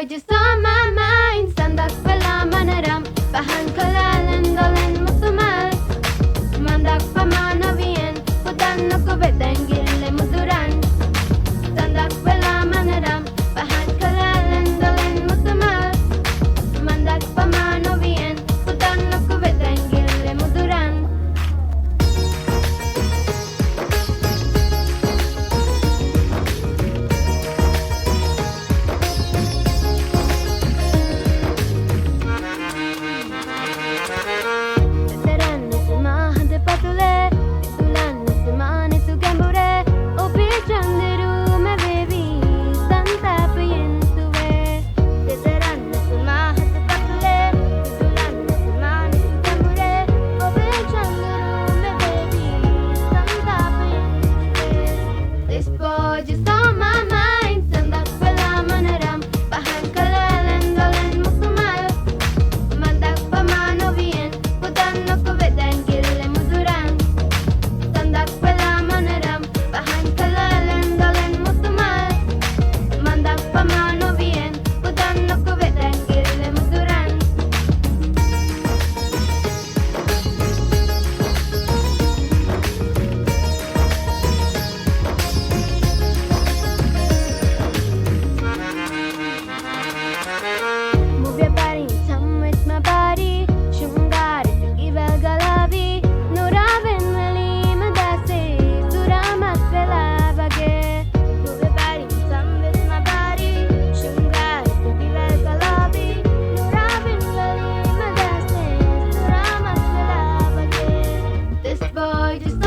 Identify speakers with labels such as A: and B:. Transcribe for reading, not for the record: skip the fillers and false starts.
A: boy just on my mind. Sandak pala manaram, bahan kalalan dolen musumal. Mandak pamanavian, putan ako betengile muduran. Sandak pala manaram, bahan kalalan dolen musumal. Mandak pamanavian, putan ako betengile muduran. This boy just on my mind. Sandak pala manaram, bahan kalalan dolen musumal. Mandak pamanavian, putan ako betengile muduran. Sandak pala manaram, bahan kalalan dolen musumal. Mandak pamanavian, putan ako betengile muduran. Move your body and come with my body. Shungar to givel galavi. Noraven veli madase. Suramat vela bage. Move your body and come with my body. Shungar to givel galavi. Noraven veli madase. Suramat vela bage. This boy just